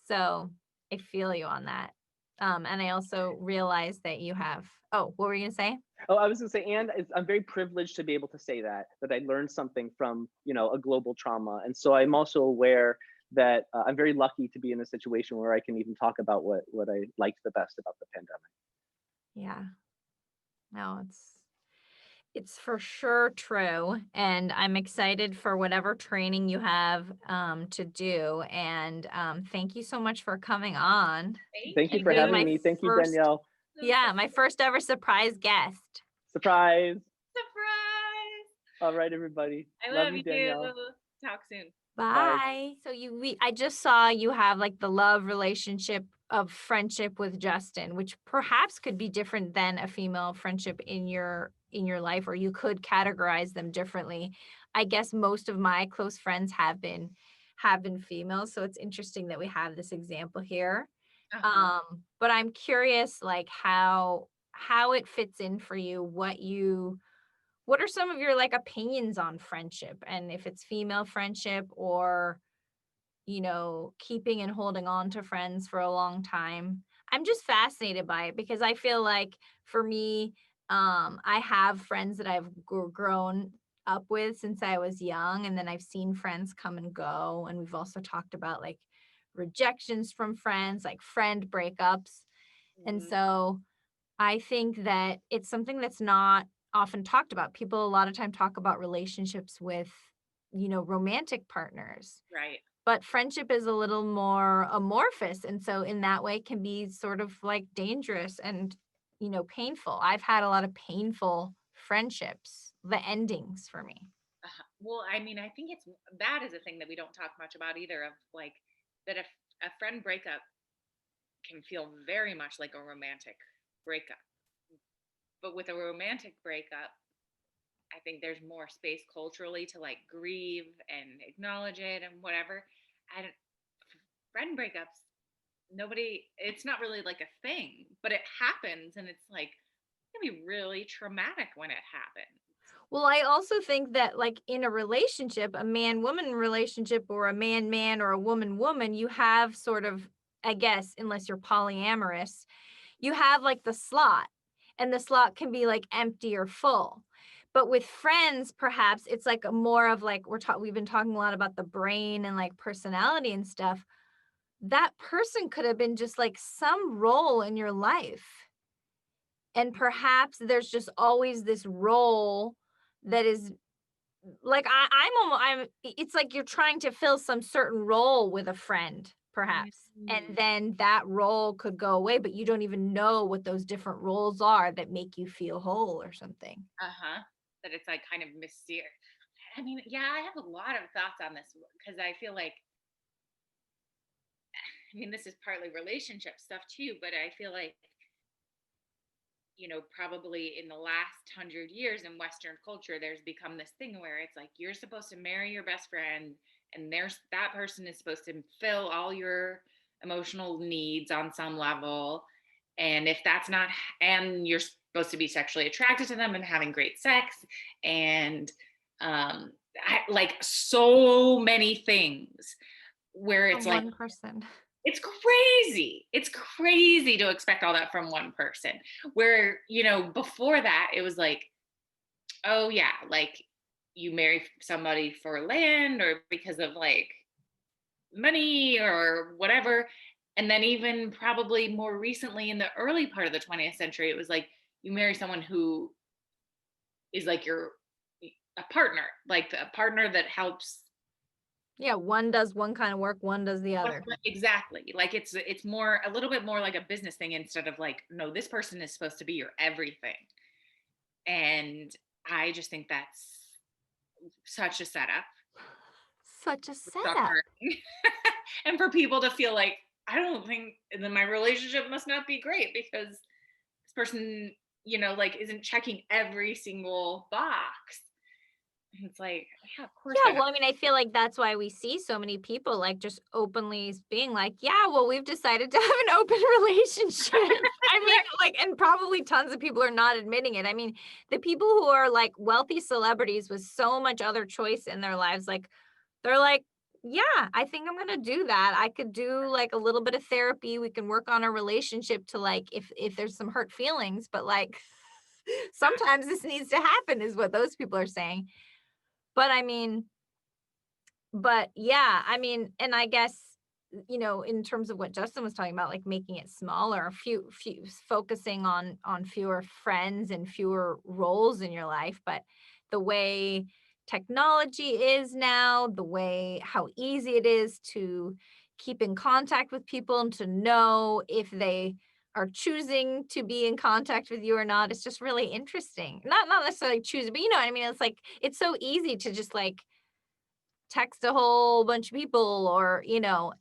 A: So I feel you on that. And I also realized that you have, oh, what were you gonna say?
C: Oh, I was gonna say, and I'm very privileged to be able to say that I learned something from, a global trauma, and so I'm also aware that I'm very lucky to be in a situation where I can even talk about what I liked the best about the pandemic.
A: Yeah. No, it's for sure true, and I'm excited for whatever training you have to do. And thank you so much for coming on
C: Thank you
A: and
C: for
A: being
C: having
A: my
C: me. Thank you,
A: first,
C: Danielle.
A: yeah, my first ever surprise guest.
C: Surprise!
B: Surprise!
C: All right, everybody.
B: I
C: Love
B: love
C: you,
B: you.
C: Danielle.
B: Talk soon.
C: Bye.
A: Bye. So I just saw you have like the love relationship of friendship with Justin, which perhaps could be different than a female friendship in your life, or you could categorize them differently. I guess most of my close friends have been female, so it's interesting that we have this example here.
B: Uh-huh.
A: But I'm curious, like how it fits in for you, what are some of your like opinions on friendship, and if it's female friendship, or keeping and holding on to friends for a long time? I'm just fascinated by it because I feel like for me, I have friends that I've grown up with since I was young, and then I've seen friends come and go, and we've also talked about like rejections from friends, like friend breakups. And
B: Mhm.
A: so I think that it's something that's not often talked about. People a lot of time talk about relationships with, romantic partners,
B: Right.
A: but friendship is a little more amorphous. And so in that way can be sort of like dangerous and, painful. I've had a lot of painful friendships, the endings for me.
B: Well, I mean, I think that is a thing that we don't talk much about either, of like that if a friend breakup can feel very much like a romantic breakup. But with a romantic breakup, I think there's more space culturally to like grieve and acknowledge it and whatever. And friend breakups, it's not really like a thing, but it happens, and it's like it can be really traumatic when it happens.
A: Well, I also think that like in a relationship, a man-woman relationship, or a man-man or a woman-woman, you have sort of, I guess, unless you're polyamorous, you have like the slot, and the slot can be like empty or full. But with friends, perhaps it's like a more of like we've been talking a lot about the brain and like personality and stuff. That person could have been just like some role in your life. And perhaps there's just always this role that is like it's like you're trying to fill some certain role with a friend, perhaps. And
B: Mhm.
A: then that role could go away, but you don't even know what those different roles are that make you feel whole or something.
B: Uh-huh. That it's like kind of mysterious. I mean, yeah, I have a lot of thoughts on this because I feel like, I mean, this is partly relationship stuff too, but I feel like, probably in the last 100 years in Western culture, there's become this thing where it's like you're supposed to marry your best friend, and that person is supposed to fill all your emotional needs on some level. And if that's not, and you're supposed to be sexually attracted to them and having great sex, and like so many things where
A: For
B: it's like,
A: one person.
B: it's crazy. It's crazy to expect all that from one person. Where, before that, it was like, oh, yeah, like you marry somebody for land or because of like money or whatever. And then, even probably more recently in the early part of the 20th century, it was like you marry someone who is like a partner, like a partner that helps.
A: Yeah, one does one kind of work, one does the other.
B: Exactly. Like it's more, a little bit more like a business thing, instead of like, no, this person is supposed to be your everything. And I just think that's such a setup.
A: Such a setup.
B: Suffering. And for people to feel like, I don't think, and then my relationship must not be great because this person, you know, like isn't checking every single box. And it's like, yeah, of course
A: Yeah,
B: I know.
A: well, I mean, I feel like that's why we see so many people like just openly being like, yeah, well, we've decided to have an open relationship. I mean, like, and probably tons of people are not admitting it. I mean, the people who are like wealthy celebrities with so much other choice in their lives, like, they're like, yeah, I think I'm gonna do that. I could do like a little bit of therapy. We can work on our relationship to like if there's some hurt feelings, but like sometimes this needs to happen, is what those people are saying. But I mean, but yeah, I mean, and I guess, in terms of what Justin was talking about, like making it smaller, few focusing on fewer friends and fewer roles in your life. But the way technology is now, the way how easy it is to keep in contact with people and to know if they are choosing to be in contact with you or not, it's just really interesting. Not necessarily choosing, but you know what I mean? It's like it's so easy to just like text a whole bunch of people, or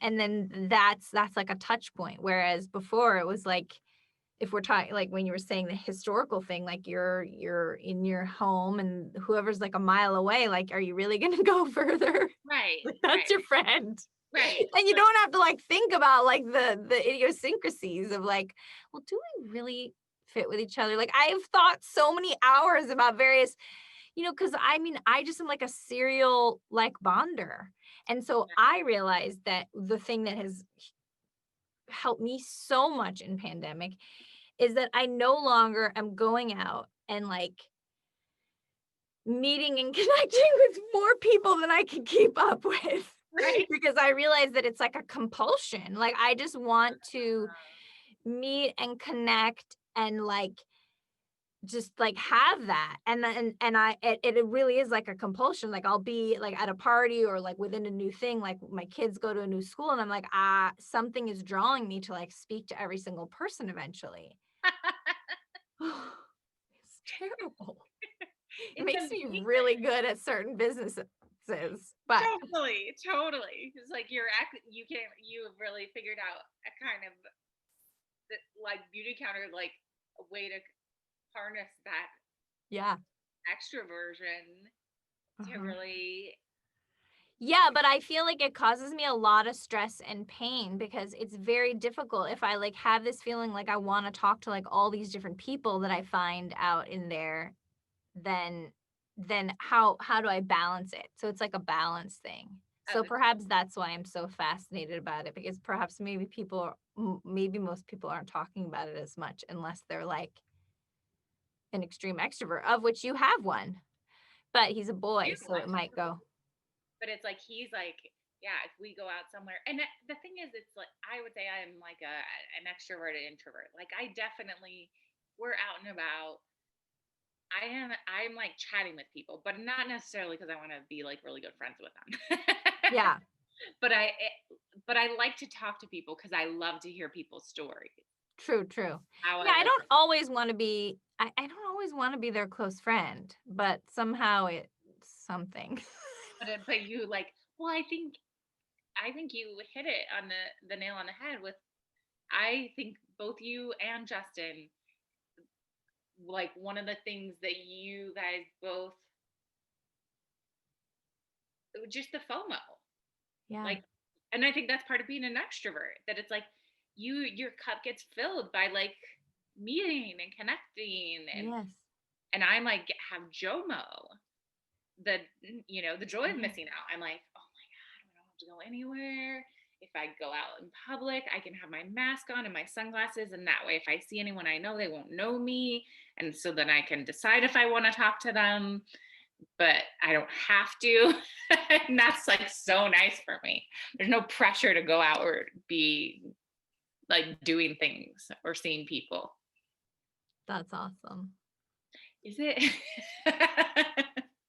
A: and then that's like a touch point, whereas before it was like, if we're talking like when you were saying the historical thing, like you're in your home and whoever's like a mile away, like, are you really going to go further?
B: Right,
A: Like, that's
B: right,
A: your friend.
B: right.
A: And you don't have to like think about like the idiosyncrasies of like, well, do we really fit with each other? Like, I've thought so many hours about various, because I mean, I just am like a serial like bonder. And so
B: Yeah.
A: I realized that the thing that has helped me so much in pandemic is that I no longer am going out and like meeting and connecting with more people than I can keep up with.
B: Right.
A: Because I realize that it's like a compulsion. Like, I just want to meet and connect and like just like have that. And then and it really is like a compulsion. Like, I'll be like at a party or like within a new thing, like my kids go to a new school and I'm like, something is drawing me to like speak to every single person eventually. It's terrible. It
B: It's
A: makes me
B: amazing.
A: really good at certain businesses, but
B: Totally. It's like you've really figured out a kind of like beauty counter, like a way to harness that
A: yeah.
B: extroversion to
A: Uh-huh.
B: really.
A: Yeah, but I feel like it causes me a lot of stress and pain because it's very difficult if I like have this feeling like I want to talk to like all these different people that I find out in there, then how do I balance it? So it's like a balance thing. So
B: Oh,
A: perhaps that's why I'm so fascinated about it, because perhaps maybe most people aren't talking about it as much unless they're like an extreme extrovert, of which you have one, but he's a boy, so it might go.
B: but it's like he's like, yeah, if we go out somewhere, and the thing is, it's like I would say I'm like an extroverted introvert. Like I definitely, we're out and about. I'm like chatting with people, but not necessarily because I want to be like really good friends with them.
A: Yeah.
B: but I like to talk to people because I love to hear people's stories.
A: True. Yeah, I
B: Like,
A: don't always want to be I don't always want to be their close friend, but somehow it's something.
B: but you like, well, I think you hit it on the nail on the head with. I think both you and Justin, like one of the things that you guys both, just the FOMO,
A: Yeah.
B: like, and I think that's part of being an extrovert, that it's like your cup gets filled by like meeting and connecting,
A: Yes.
B: and I'm like have JOMO, the the joy of
A: Yeah.
B: missing out. I'm like, oh my god, I don't have to go anywhere. If I go out in public, I can have my mask on and my sunglasses, and that way if I see anyone I know, they won't know me, and so then I can decide if I want to talk to them, but I don't have to. And that's like so nice for me. There's no pressure to go out or be like doing things or seeing people.
A: That's awesome.
B: Is it?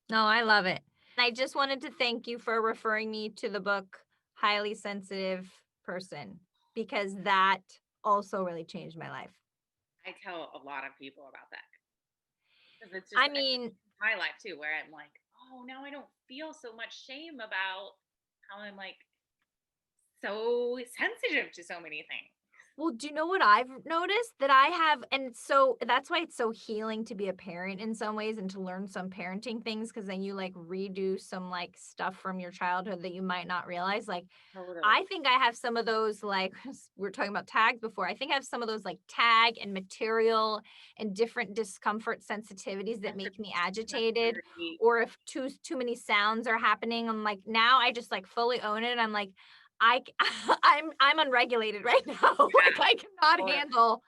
A: No, I love it. I just wanted to thank you for referring me to the book Highly Sensitive Person, because that also really changed my life.
B: I tell a lot of people about that because it's just
A: I mean,
B: my life too, where I'm like, oh, now I don't feel so much shame about how I'm like so sensitive to so many things.
A: Well, do you know what I've noticed? That I have, and so that's why it's so healing to be a parent in some ways and to learn some parenting things because then you like redo some like stuff from your childhood that you might not realize. Like,
B: Totally.
A: I think I have some of those, like, we were talking about tags before. I think I have some of those like tag and material and different discomfort sensitivities that make me
B: That's
A: agitated.
B: very
A: Or if too many sounds are happening, I'm like, now I just like fully own it. I'm like, I'm unregulated right now. Like I cannot
B: totally.
A: handle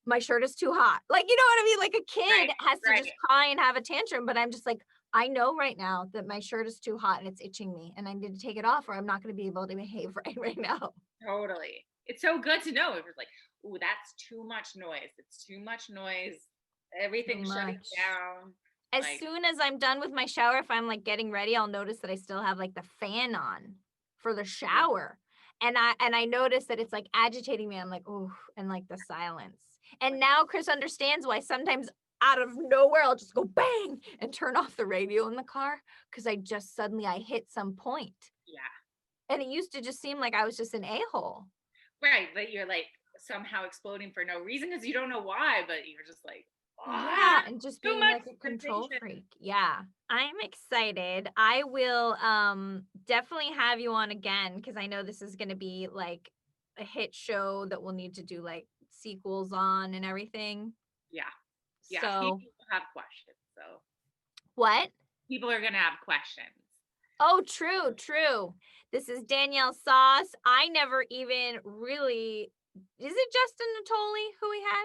A: my shirt is too hot. Like, you know what I mean? Like a
B: Right,
A: kid has to
B: right.
A: just cry and have a tantrum, but I'm just like, I know right now that my shirt is too hot and it's itching me and I need to take it off or I'm not going to be able to behave right now.
B: Totally. It's so good to know if it's like, ooh, that's too much noise. It's too much noise.
A: Too
B: Everything's shutting
A: much.
B: down.
A: As
B: Like,
A: soon as I'm done with my shower, if I'm like getting ready, I'll notice that I still have like the fan on for the
B: yeah,
A: shower. And I notice that it's like agitating me. I'm like, oh, and like the silence. And now Chris understands why sometimes out of nowhere I'll just go bang and turn off the radio in the car because I just suddenly I hit some point.
B: yeah.
A: And it used to just seem like I was just an a-hole.
B: Right. But you're like somehow exploding for no reason because you don't know why, but you're just like,
A: Yeah,
B: ah,
A: and just
B: too
A: being
B: much
A: like a control
B: sensation.
A: freak. Yeah. I'm excited. I will definitely have you on again because I know this is going to be like a hit show that we'll need to do like sequels on and everything.
B: Yeah. Yeah.
A: So,
B: People have questions. So
A: what?
B: people are going to have questions.
A: Oh, true, true. This is Danielle Sauce. I never even really, is it Justin Natoli who we had?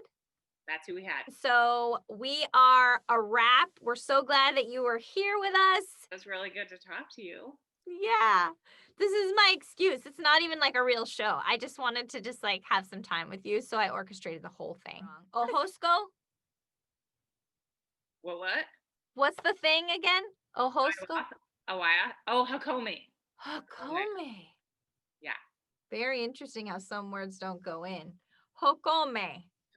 B: That's who we had.
A: So we are a wrap. We're so glad that you were here with us.
B: It was really good to talk to you.
A: Yeah. This is my excuse. It's not even like a real show. I just wanted to just like have some time with you. So I orchestrated the whole thing. Ohosco?
B: What?
A: What's the thing again? Ohosco?
B: Awaya? Oh, Hakome.
A: Hakome.
B: Yeah.
A: Very interesting how some words don't go in. Hokome.